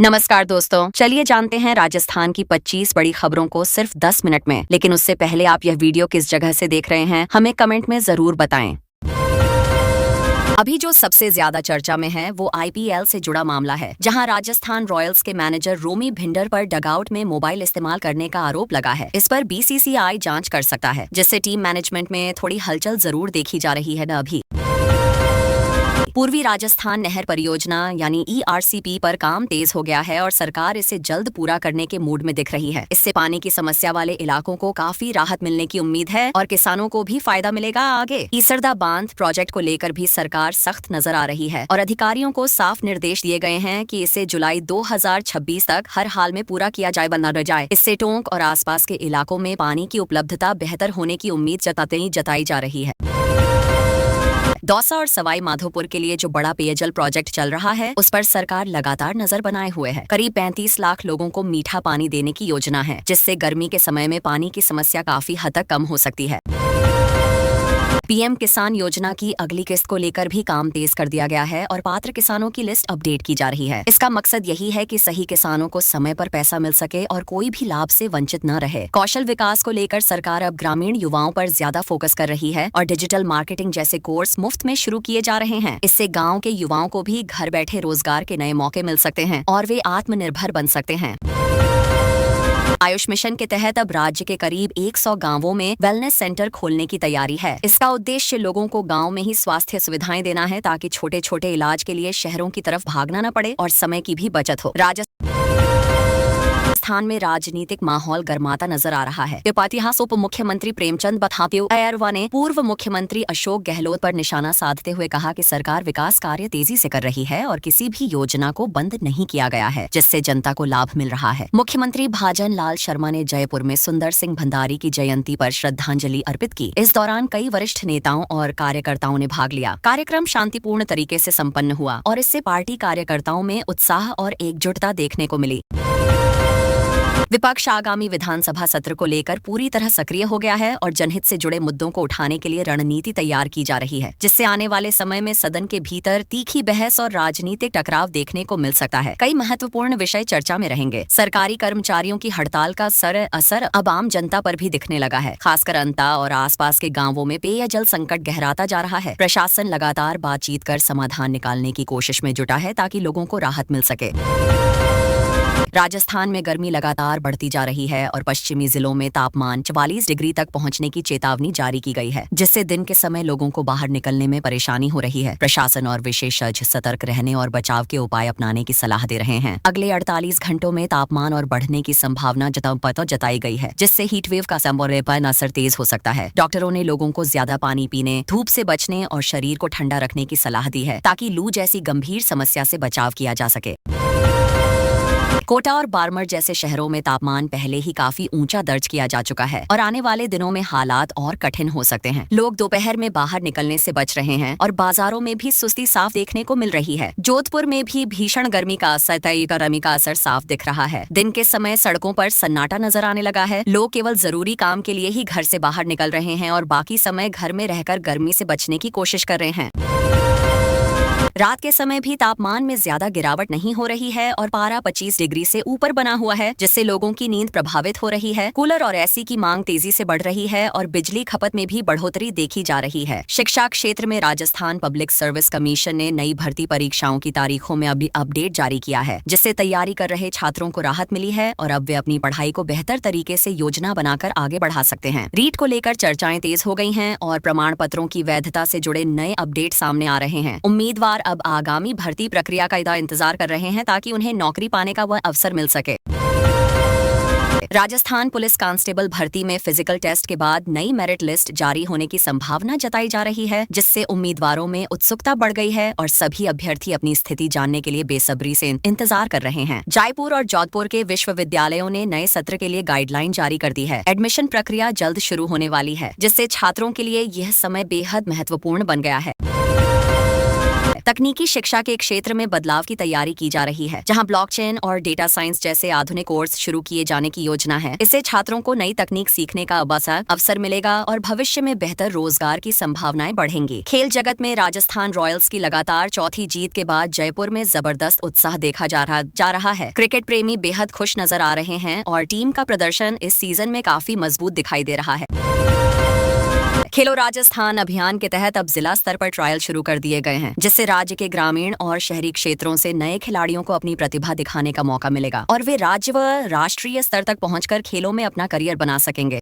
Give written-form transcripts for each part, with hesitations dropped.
नमस्कार दोस्तों, चलिए जानते हैं राजस्थान की 25 बड़ी खबरों को सिर्फ 10 मिनट में। लेकिन उससे पहले आप यह वीडियो किस जगह से देख रहे हैं, हमें कमेंट में जरूर बताएं। अभी जो सबसे ज्यादा चर्चा में है वो आईपीएल से जुड़ा मामला है, जहां राजस्थान रॉयल्स के मैनेजर रोमी भिंडर पर डगआउट में मोबाइल इस्तेमाल करने का आरोप लगा है। इस पर बीसीसीआई जांच कर सकता है, जिससे टीम मैनेजमेंट में थोड़ी हलचल जरूर देखी जा रही है न अभी। पूर्वी राजस्थान नहर परियोजना यानी ईआरसीपी पर काम तेज हो गया है और सरकार इसे जल्द पूरा करने के मूड में दिख रही है। इससे पानी की समस्या वाले इलाकों को काफी राहत मिलने की उम्मीद है और किसानों को भी फायदा मिलेगा आगे। ईसरदा बांध प्रोजेक्ट को लेकर भी सरकार सख्त नजर आ रही है और अधिकारियों को साफ निर्देश दिए गए हैं कि इसे जुलाई 2026 तक हर हाल में पूरा किया जाए बना न जाए। इससे टोंक और आसपास के इलाकों में पानी की उपलब्धता बेहतर होने की उम्मीद जताई जा रही है। दौसा और सवाई माधोपुर के लिए जो बड़ा पेयजल प्रोजेक्ट चल रहा है, उस पर सरकार लगातार नजर बनाए हुए है। करीब 35 लाख लोगों को मीठा पानी देने की योजना है, जिससे गर्मी के समय में पानी की समस्या काफी हद तक कम हो सकती है। पीएम किसान योजना की अगली किस्त को लेकर भी काम तेज कर दिया गया है और पात्र किसानों की लिस्ट अपडेट की जा रही है। इसका मकसद यही है कि सही किसानों को समय पर पैसा मिल सके और कोई भी लाभ से वंचित न रहे। कौशल विकास को लेकर सरकार अब ग्रामीण युवाओं पर ज्यादा फोकस कर रही है और डिजिटल मार्केटिंग जैसे कोर्स मुफ्त में शुरू किए जा रहे हैं। इससे गाँव के युवाओं को भी घर बैठे रोजगार के नए मौके मिल सकते हैं और वे आत्मनिर्भर बन सकते हैं। आयुष मिशन के तहत अब राज्य के करीब 100 गांवों में वेलनेस सेंटर खोलने की तैयारी है। इसका उद्देश्य लोगों को गांव में ही स्वास्थ्य सुविधाएं देना है, ताकि छोटे छोटे इलाज के लिए शहरों की तरफ भागना न पड़े और समय की भी बचत हो। राजस्थान में राजनीतिक माहौल गर्माता नजर आ रहा है। इतिहास उप मुख्यमंत्री प्रेमचंद बथाप्यु ने पूर्व मुख्यमंत्री अशोक गहलोत पर निशाना साधते हुए कहा कि सरकार विकास कार्य तेजी से कर रही है और किसी भी योजना को बंद नहीं किया गया है, जिससे जनता को लाभ मिल रहा है। मुख्यमंत्री भाजन लाल शर्मा ने जयपुर में सुंदर सिंह भंडारी की जयंती पर श्रद्धांजलि अर्पित की। इस दौरान कई वरिष्ठ नेताओं और कार्यकर्ताओं ने भाग लिया। कार्यक्रम शांतिपूर्ण तरीके से संपन्न हुआ और इससे पार्टी कार्यकर्ताओं में उत्साह और एकजुटता देखने को मिली। विपक्ष आगामी विधानसभा सत्र को लेकर पूरी तरह सक्रिय हो गया है और जनहित से जुड़े मुद्दों को उठाने के लिए रणनीति तैयार की जा रही है, जिससे आने वाले समय में सदन के भीतर तीखी बहस और राजनीतिक टकराव देखने को मिल सकता है। कई महत्वपूर्ण विषय चर्चा में रहेंगे। सरकारी कर्मचारियों की हड़ताल का असर अब आम जनता पर भी दिखने लगा है। खासकर अंता और आसपास के गाँवों में पेयजल संकट गहराता जा रहा है। प्रशासन लगातार बातचीत कर समाधान निकालने की कोशिश में जुटा है, ताकि लोगों को राहत मिल सके। राजस्थान में गर्मी लगातार बढ़ती जा रही है और पश्चिमी जिलों में तापमान 44 डिग्री तक पहुंचने की चेतावनी जारी की गई है, जिससे दिन के समय लोगों को बाहर निकलने में परेशानी हो रही है। प्रशासन और विशेषज्ञ सतर्क रहने और बचाव के उपाय अपनाने की सलाह दे रहे हैं। अगले 48 घंटों में तापमान और बढ़ने की संभावना जताई गई है, जिससे हीटवेव का संभावित असर तेज हो सकता है। डॉक्टरों ने लोगों को ज्यादा पानी पीने, धूप से बचने और शरीर को ठंडा रखने की सलाह दी है, ताकि लू जैसी गंभीर समस्या से बचाव किया जा सके। कोटा और बाड़मेर जैसे शहरों में तापमान पहले ही काफी ऊंचा दर्ज किया जा चुका है और आने वाले दिनों में हालात और कठिन हो सकते हैं। लोग दोपहर में बाहर निकलने से बच रहे हैं और बाजारों में भी सुस्ती साफ देखने को मिल रही है। जोधपुर में भी भीषण गर्मी का असर साफ दिख रहा है। दिन के समय सड़कों पर सन्नाटा नजर आने लगा है। लोग केवल जरूरी काम के लिए ही घर से बाहर निकल रहे हैं और बाकी समय घर में रहकर गर्मी से बचने की कोशिश कर रहे हैं। रात के समय भी तापमान में ज्यादा गिरावट नहीं हो रही है और पारा 25 डिग्री से ऊपर बना हुआ है, जिससे लोगों की नींद प्रभावित हो रही है। कूलर और एसी की मांग तेजी से बढ़ रही है और बिजली खपत में भी बढ़ोतरी देखी जा रही है। शिक्षा क्षेत्र में राजस्थान पब्लिक सर्विस कमीशन ने नई भर्ती परीक्षाओं की तारीखों में अभी अपडेट जारी किया है, जिससे तैयारी कर रहे छात्रों को राहत मिली है और अब वे अपनी पढ़ाई को बेहतर तरीके से योजना बनाकर आगे बढ़ा सकते हैं। रीट को लेकर चर्चाएं तेज हो गई हैं और प्रमाण पत्रों की वैधता से जुड़े नए अपडेट सामने आ रहे हैं। उम्मीदवार अब आगामी भर्ती प्रक्रिया का इंतजार कर रहे हैं, ताकि उन्हें नौकरी पाने का वह अवसर मिल सके। राजस्थान पुलिस कांस्टेबल भर्ती में फिजिकल टेस्ट के बाद नई मेरिट लिस्ट जारी होने की संभावना जताई जा रही है, जिससे उम्मीदवारों में उत्सुकता बढ़ गई है और सभी अभ्यर्थी अपनी स्थिति जानने के लिए बेसब्री से इंतजार कर रहे हैं। जयपुर और जोधपुर के विश्वविद्यालयों ने नए सत्र के लिए गाइडलाइन जारी कर दी है। एडमिशन प्रक्रिया जल्द शुरू होने वाली है, जिससे छात्रों के लिए यह समय बेहद महत्वपूर्ण बन गया है। तकनीकी शिक्षा के क्षेत्र में बदलाव की तैयारी की जा रही है, जहां ब्लॉकचेन और डेटा साइंस जैसे आधुनिक कोर्स शुरू किए जाने की योजना है। इससे छात्रों को नई तकनीक सीखने का अवसर मिलेगा और भविष्य में बेहतर रोजगार की संभावनाएं बढ़ेंगी। खेल जगत में राजस्थान रॉयल्स की लगातार चौथी जीत के बाद जयपुर में जबरदस्त उत्साह देखा जा रहा है। क्रिकेट प्रेमी बेहद खुश नजर आ रहे हैं और टीम का प्रदर्शन इस सीजन में काफी मजबूत दिखाई दे रहा है। खेलो राजस्थान अभियान के तहत अब जिला स्तर पर ट्रायल शुरू कर दिए गए हैं, जिससे राज्य के ग्रामीण और शहरी क्षेत्रों से नए खिलाड़ियों को अपनी प्रतिभा दिखाने का मौका मिलेगा और वे राज्य व राष्ट्रीय स्तर तक पहुंचकर खेलों में अपना करियर बना सकेंगे।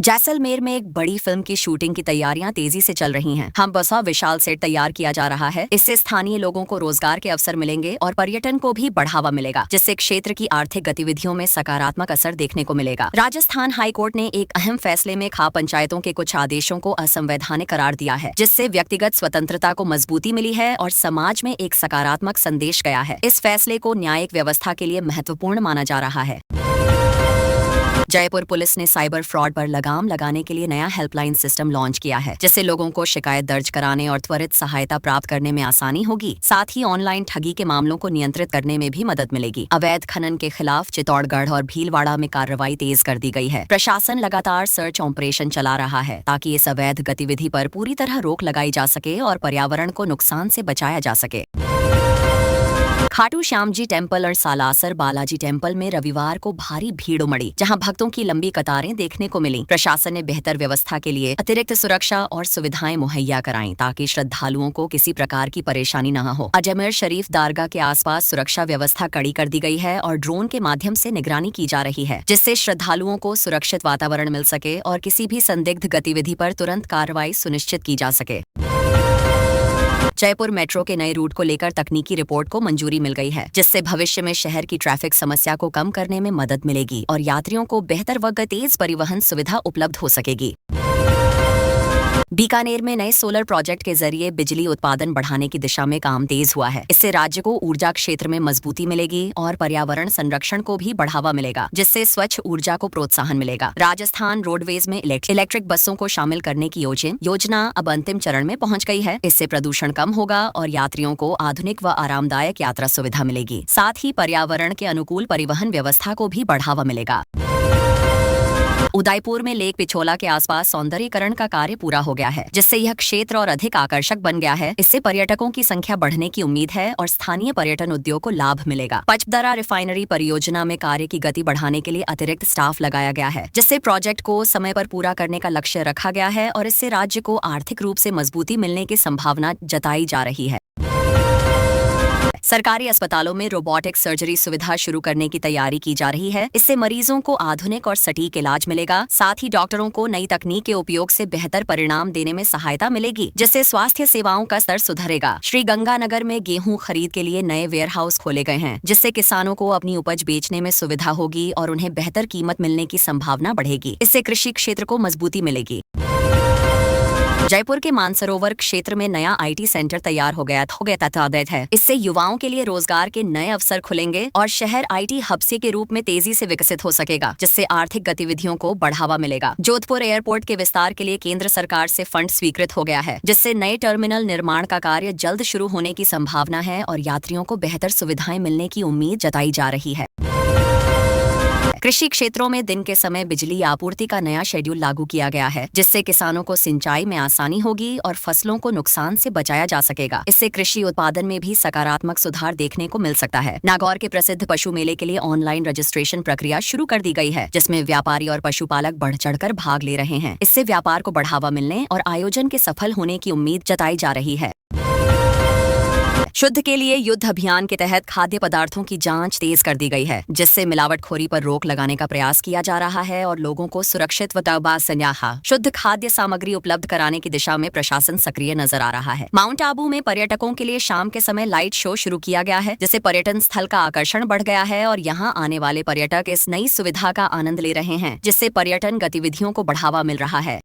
जैसलमेर में एक बड़ी फिल्म की शूटिंग की तैयारियां तेजी से चल रही हैं। हम बसा विशाल सेट तैयार किया जा रहा है। इससे स्थानीय लोगों को रोजगार के अवसर मिलेंगे और पर्यटन को भी बढ़ावा मिलेगा, जिससे क्षेत्र की आर्थिक गतिविधियों में सकारात्मक असर देखने को मिलेगा। राजस्थान हाईकोर्ट ने एक अहम फैसले में खाप पंचायतों के कुछ आदेशों को असंवैधानिक करार दिया है, जिससे व्यक्तिगत स्वतंत्रता को मजबूती मिली है और समाज में एक सकारात्मक संदेश गया है। इस फैसले को न्यायिक व्यवस्था के लिए महत्वपूर्ण माना जा रहा है। जयपुर पुलिस ने साइबर फ्रॉड पर लगाम लगाने के लिए नया हेल्पलाइन सिस्टम लॉन्च किया है, जिससे लोगों को शिकायत दर्ज कराने और त्वरित सहायता प्राप्त करने में आसानी होगी। साथ ही ऑनलाइन ठगी के मामलों को नियंत्रित करने में भी मदद मिलेगी। अवैध खनन के खिलाफ चित्तौड़गढ़ और भीलवाड़ा में कार्रवाई तेज कर दी गई है। प्रशासन लगातार सर्च ऑपरेशन चला रहा है ताकि इस अवैध गतिविधि पर पूरी तरह रोक लगाई जा सके और पर्यावरण को नुकसान से बचाया जा सके। खाटू श्याम जी टेम्पल और सालासर बालाजी टेम्पल में रविवार को भारी भीड़ उमड़ी, जहां भक्तों की लंबी कतारें देखने को मिली। प्रशासन ने बेहतर व्यवस्था के लिए अतिरिक्त सुरक्षा और सुविधाएं मुहैया कराईं ताकि श्रद्धालुओं को किसी प्रकार की परेशानी न हो। अजमेर शरीफ दरगाह के आसपास सुरक्षा व्यवस्था कड़ी कर दी गई है और ड्रोन के माध्यम से निगरानी की जा रही है, जिससे श्रद्धालुओं को सुरक्षित वातावरण मिल सके और किसी भी संदिग्ध गतिविधि पर तुरंत कार्रवाई सुनिश्चित की जा सके। जयपुर मेट्रो के नए रूट को लेकर तकनीकी रिपोर्ट को मंजूरी मिल गई है, जिससे भविष्य में शहर की ट्रैफिक समस्या को कम करने में मदद मिलेगी और यात्रियों को बेहतर व तेज परिवहन सुविधा उपलब्ध हो सकेगी। बीकानेर में नए सोलर प्रोजेक्ट के जरिए बिजली उत्पादन बढ़ाने की दिशा में काम तेज हुआ है। इससे राज्य को ऊर्जा क्षेत्र में मजबूती मिलेगी और पर्यावरण संरक्षण को भी बढ़ावा मिलेगा, जिससे स्वच्छ ऊर्जा को प्रोत्साहन मिलेगा। राजस्थान रोडवेज में इलेक्ट्रिक बसों को शामिल करने की योजना अब अंतिम चरण में पहुंच गई है। इससे प्रदूषण कम होगा और यात्रियों को आधुनिक व आरामदायक यात्रा सुविधा मिलेगी। साथ ही पर्यावरण के अनुकूल परिवहन व्यवस्था को भी बढ़ावा मिलेगा। उदयपुर में लेक पिछोला के आसपास सौंदर्यीकरण का कार्य पूरा हो गया है, जिससे यह क्षेत्र और अधिक आकर्षक बन गया है। इससे पर्यटकों की संख्या बढ़ने की उम्मीद है और स्थानीय पर्यटन उद्योग को लाभ मिलेगा। पचदरा रिफाइनरी परियोजना में कार्य की गति बढ़ाने के लिए अतिरिक्त स्टाफ लगाया गया है, जिससे प्रोजेक्ट को समय पर पूरा करने का लक्ष्य रखा गया है और इससे राज्य को आर्थिक रूप से मजबूती मिलने की संभावना जताई जा रही है। सरकारी अस्पतालों में रोबोटिक सर्जरी सुविधा शुरू करने की तैयारी की जा रही है। इससे मरीजों को आधुनिक और सटीक इलाज मिलेगा। साथ ही डॉक्टरों को नई तकनीक के उपयोग से बेहतर परिणाम देने में सहायता मिलेगी, जिससे स्वास्थ्य सेवाओं का स्तर सुधरेगा। श्री गंगानगर में गेहूं खरीद के लिए नए वेयर हाउस खोले गए हैं, जिससे किसानों को अपनी उपज बेचने में सुविधा होगी और उन्हें बेहतर कीमत मिलने की संभावना बढ़ेगी। इससे कृषि क्षेत्र को मजबूती मिलेगी। जयपुर के मानसरोवर क्षेत्र में नया IT सेंटर तैयार हो गया है। इससे युवाओं के लिए रोजगार के नए अवसर खुलेंगे और शहर IT हब के रूप में तेजी से विकसित हो सकेगा, जिससे आर्थिक गतिविधियों को बढ़ावा मिलेगा। जोधपुर एयरपोर्ट के विस्तार के लिए केंद्र सरकार से फंड स्वीकृत हो गया है, जिससे नए टर्मिनल निर्माण का कार्य जल्द शुरू होने की संभावना है और यात्रियों को बेहतर सुविधाएं मिलने की उम्मीद जताई जा रही है। कृषि क्षेत्रों में दिन के समय बिजली आपूर्ति का नया शेड्यूल लागू किया गया है, जिससे किसानों को सिंचाई में आसानी होगी और फसलों को नुकसान से बचाया जा सकेगा। इससे कृषि उत्पादन में भी सकारात्मक सुधार देखने को मिल सकता है। नागौर के प्रसिद्ध पशु मेले के लिए ऑनलाइन रजिस्ट्रेशन प्रक्रिया शुरू कर दी गई है, जिसमें व्यापारी और पशुपालक बढ़ चढ़कर भाग ले रहे हैं। इससे व्यापार को बढ़ावा मिलने और आयोजन के सफल होने की उम्मीद जताई जा रही है। शुद्ध के लिए युद्ध अभियान के तहत खाद्य पदार्थों की जांच तेज कर दी गई है, जिससे मिलावटखोरी पर रोक लगाने का प्रयास किया जा रहा है और लोगों को सुरक्षित व शुद्ध खाद्य सामग्री उपलब्ध कराने की दिशा में प्रशासन सक्रिय नजर आ रहा है। माउंट आबू में पर्यटकों के लिए शाम के समय लाइट शो शुरू किया गया है, जिससे पर्यटन स्थल का आकर्षण बढ़ गया है और यहाँ आने वाले पर्यटक इस नई सुविधा का आनंद ले रहे हैं, जिससे पर्यटन गतिविधियों को बढ़ावा मिल रहा है।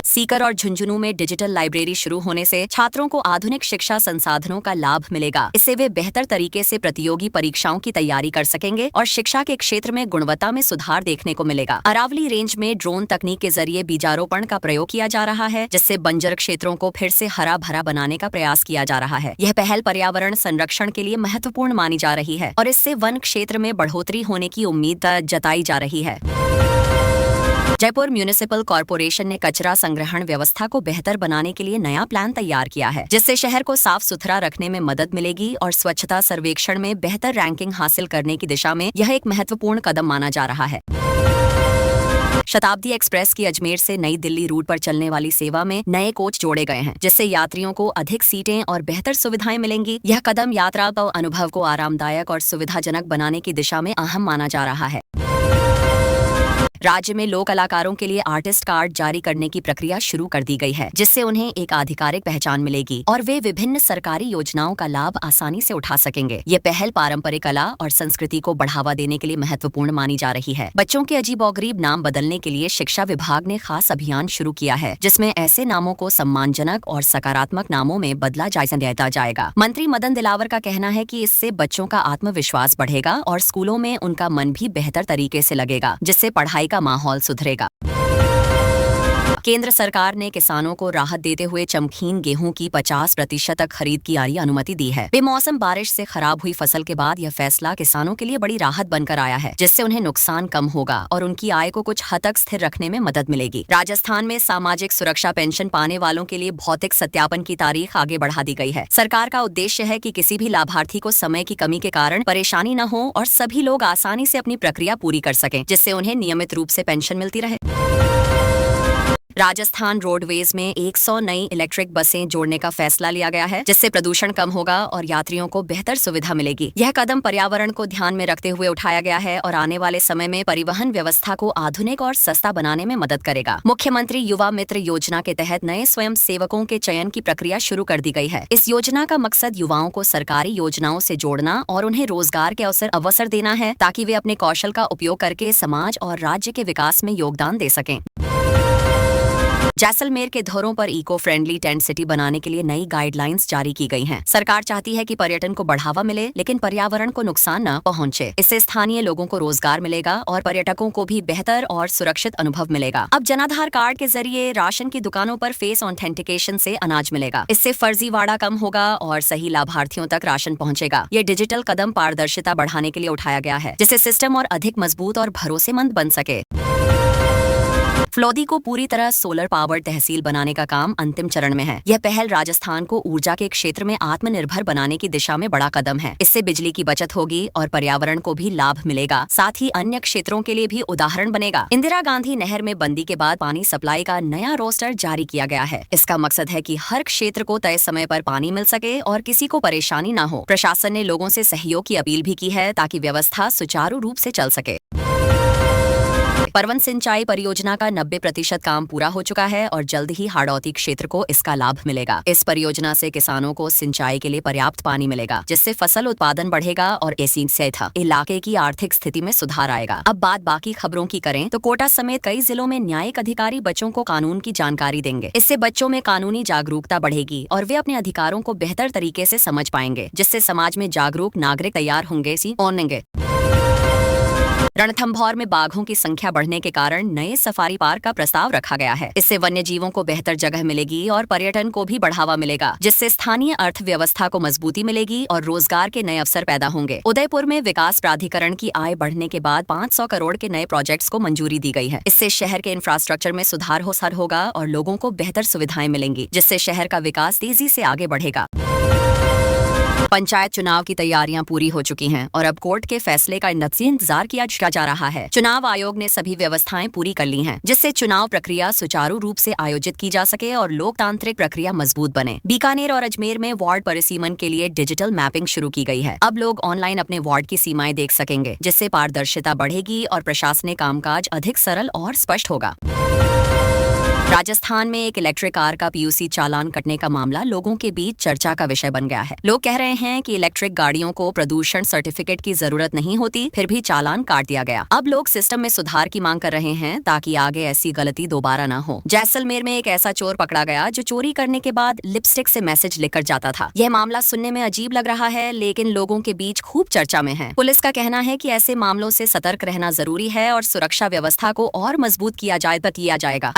सीकर और झुंझुनू में डिजिटल लाइब्रेरी शुरू होने से छात्रों को आधुनिक शिक्षा संसाधनों का लाभ मिलेगा। इससे वे बेहतर तरीके से प्रतियोगी परीक्षाओं की तैयारी कर सकेंगे और शिक्षा के क्षेत्र में गुणवत्ता में सुधार देखने को मिलेगा। अरावली रेंज में ड्रोन तकनीक के जरिए बीजारोपण का प्रयोग किया जा रहा है, जिससे बंजर क्षेत्रों को फिर से हरा भरा बनाने का प्रयास किया जा रहा है। यह पहल पर्यावरण संरक्षण के लिए महत्वपूर्ण मानी जा रही है और इससे वन क्षेत्र में बढ़ोतरी होने की उम्मीद जताई जा रही है। जयपुर म्युनिसिपल कॉर्पोरेशन ने कचरा संग्रहण व्यवस्था को बेहतर बनाने के लिए नया प्लान तैयार किया है, जिससे शहर को साफ सुथरा रखने में मदद मिलेगी और स्वच्छता सर्वेक्षण में बेहतर रैंकिंग हासिल करने की दिशा में यह एक महत्वपूर्ण कदम माना जा रहा है। शताब्दी एक्सप्रेस की अजमेर से नई दिल्ली रूट पर चलने वाली सेवा में नए कोच जोड़े गए हैं, जिससे यात्रियों को अधिक सीटें और बेहतर सुविधाएं मिलेंगी। यह कदम यात्रा का अनुभव को आरामदायक और सुविधाजनक बनाने की दिशा में अहम माना जा रहा है। राज्य में लोक कलाकारों के लिए आर्टिस्ट कार्ड जारी करने की प्रक्रिया शुरू कर दी गई है, जिससे उन्हें एक आधिकारिक पहचान मिलेगी और वे विभिन्न सरकारी योजनाओं का लाभ आसानी से उठा सकेंगे। ये पहल पारंपरिक कला और संस्कृति को बढ़ावा देने के लिए महत्वपूर्ण मानी जा रही है। बच्चों के अजीबोगरीब नाम बदलने के लिए शिक्षा विभाग ने खास अभियान शुरू किया है, जिसमें ऐसे नामों को सम्मानजनक और सकारात्मक नामों में बदला दिया जाएगा। मंत्री मदन दिलावर का कहना है कि इससे बच्चों का आत्मविश्वास बढ़ेगा और स्कूलों में उनका मन भी बेहतर तरीके से लगेगा, जिससे पढ़ाई का माहौल सुधरेगा। केंद्र सरकार ने किसानों को राहत देते हुए चमकीन गेहूं की 50% तक खरीद की अनुमति दी है। बेमौसम बारिश से खराब हुई फसल के बाद यह फैसला किसानों के लिए बड़ी राहत बनकर आया है, जिससे उन्हें नुकसान कम होगा और उनकी आय को कुछ हद तक स्थिर रखने में मदद मिलेगी। राजस्थान में सामाजिक सुरक्षा पेंशन पाने वालों के लिए भौतिक सत्यापन की तारीख आगे बढ़ा दी गई है। सरकार का उद्देश्य है कि किसी भी लाभार्थी को समय की कमी के कारण परेशानी न हो और सभी लोग आसानी से अपनी प्रक्रिया पूरी कर सकें, जिससे उन्हें नियमित रूप से पेंशन मिलती रहे। राजस्थान रोडवेज में 100 नई इलेक्ट्रिक बसें जोड़ने का फैसला लिया गया है, जिससे प्रदूषण कम होगा और यात्रियों को बेहतर सुविधा मिलेगी। यह कदम पर्यावरण को ध्यान में रखते हुए उठाया गया है और आने वाले समय में परिवहन व्यवस्था को आधुनिक और सस्ता बनाने में मदद करेगा। मुख्यमंत्री युवा मित्र योजना के तहत नए स्वयं सेवकों के चयन की प्रक्रिया शुरू कर दी गई है। इस योजना का मकसद युवाओं को सरकारी योजनाओं से जोड़ना और उन्हें रोजगार के अवसर देना है, ताकि वे अपने कौशल का उपयोग करके समाज और राज्य के विकास में योगदान दे सकें। जैसलमेर के धरों पर इको फ्रेंडली टेंट सिटी बनाने के लिए नई गाइडलाइंस जारी की गई हैं। सरकार चाहती है कि पर्यटन को बढ़ावा मिले, लेकिन पर्यावरण को नुकसान न पहुंचे। इससे स्थानीय लोगों को रोजगार मिलेगा और पर्यटकों को भी बेहतर और सुरक्षित अनुभव मिलेगा। अब जनाधार कार्ड के जरिए राशन की दुकानों पर फेस ऑथेंटिकेशन से अनाज मिलेगा। इससे फर्जीवाड़ा कम होगा और सही लाभार्थियों तक राशन पहुंचेगा। ये डिजिटल कदम पारदर्शिता बढ़ाने के लिए उठाया गया है, जिससे सिस्टम और अधिक मजबूत और भरोसेमंद बन सके। फ्लोदी को पूरी तरह सोलर पावर तहसील बनाने का काम अंतिम चरण में है। यह पहल राजस्थान को ऊर्जा के क्षेत्र में आत्मनिर्भर बनाने की दिशा में बड़ा कदम है। इससे बिजली की बचत होगी और पर्यावरण को भी लाभ मिलेगा, साथ ही अन्य क्षेत्रों के लिए भी उदाहरण बनेगा। इंदिरा गांधी नहर में बंदी के बाद पानी सप्लाई का नया रोस्टर जारी किया गया है। इसका मकसद है कि हर क्षेत्र को तय समय पर पानी मिल सके और किसी को परेशानी न हो। प्रशासन ने लोगों से सहयोग की अपील भी की है, ताकि व्यवस्था सुचारू रूप से चल सके। परवन सिंचाई परियोजना का 90% काम पूरा हो चुका है और जल्द ही हाड़ौती क्षेत्र को इसका लाभ मिलेगा। इस परियोजना से किसानों को सिंचाई के लिए पर्याप्त पानी मिलेगा, जिससे फसल उत्पादन बढ़ेगा और इसी से इलाके की आर्थिक स्थिति में सुधार आएगा। अब बात बाकी खबरों की करें तो कोटा समेत कई जिलों में न्यायिक अधिकारी बच्चों को कानून की जानकारी देंगे। इससे बच्चों में कानूनी जागरूकता बढ़ेगी और वे अपने अधिकारों को बेहतर तरीके से समझ पाएंगे, जिससे समाज में जागरूक नागरिक तैयार होंगे। रणथंभौर में बाघों की संख्या बढ़ने के कारण नए सफारी पार्क का प्रस्ताव रखा गया है। इससे वन्य जीवों को बेहतर जगह मिलेगी और पर्यटन को भी बढ़ावा मिलेगा, जिससे स्थानीय अर्थव्यवस्था को मजबूती मिलेगी और रोजगार के नए अवसर पैदा होंगे। उदयपुर में विकास प्राधिकरण की आय बढ़ने के बाद 500 करोड़ के नए प्रोजेक्ट्स को मंजूरी दी गई है। इससे शहर के इंफ्रास्ट्रक्चर में सुधार होगा और लोगों को बेहतर सुविधाएं मिलेंगी, जिससे शहर का विकास तेजी से आगे बढ़ेगा। पंचायत चुनाव की तैयारियां पूरी हो चुकी हैं और अब कोर्ट के फैसले का इंतजार किया जा रहा है। चुनाव आयोग ने सभी व्यवस्थाएं पूरी कर ली हैं, जिससे चुनाव प्रक्रिया सुचारू रूप से आयोजित की जा सके और लोकतांत्रिक प्रक्रिया मजबूत बने। बीकानेर और अजमेर में वार्ड परिसीमन के लिए डिजिटल मैपिंग शुरू की गई है। अब लोग ऑनलाइन अपने वार्ड की सीमाएं देख सकेंगे, जिससे पारदर्शिता बढ़ेगी और प्रशासनिक कामकाज अधिक सरल और स्पष्ट होगा। राजस्थान में एक इलेक्ट्रिक कार का पीयूसी चालान कटने का मामला लोगों के बीच चर्चा का विषय बन गया है। लोग कह रहे हैं कि इलेक्ट्रिक गाड़ियों को प्रदूषण सर्टिफिकेट की जरूरत नहीं होती, फिर भी चालान काट दिया गया। अब लोग सिस्टम में सुधार की मांग कर रहे हैं ताकि आगे ऐसी गलती दोबारा न हो। जैसलमेर में एक ऐसा चोर पकड़ा गया जो चोरी करने के बाद लिपस्टिक से मैसेज लिखकर जाता था। यह मामला सुनने में अजीब लग रहा है, लेकिन लोगों के बीच खूब चर्चा में है। पुलिस का कहना है कि ऐसे मामलों से सतर्क रहना जरूरी है और सुरक्षा व्यवस्था को और मजबूत किया जाएगा।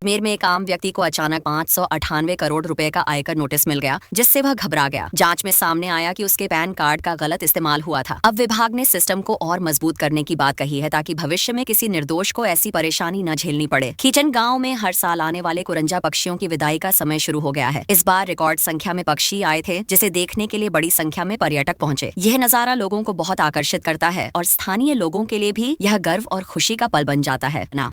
अजमेर में एक आम व्यक्ति को अचानक 598 करोड़ रुपए का आयकर नोटिस मिल गया, जिससे वह घबरा गया। जांच में सामने आया कि उसके पैन कार्ड का गलत इस्तेमाल हुआ था। अब विभाग ने सिस्टम को और मजबूत करने की बात कही है ताकि भविष्य में किसी निर्दोष को ऐसी परेशानी न झेलनी पड़े। खीचन गांव में हर साल आने वाले कुरंजा पक्षियों की विदाई का समय शुरू हो गया है। इस बार रिकॉर्ड संख्या में पक्षी आए थे, जिसे देखने के लिए बड़ी संख्या में पर्यटक पहुंचे। यह नजारा लोगों को बहुत आकर्षित करता है और स्थानीय लोगों के लिए भी यह गर्व और खुशी का पल बन जाता है ना।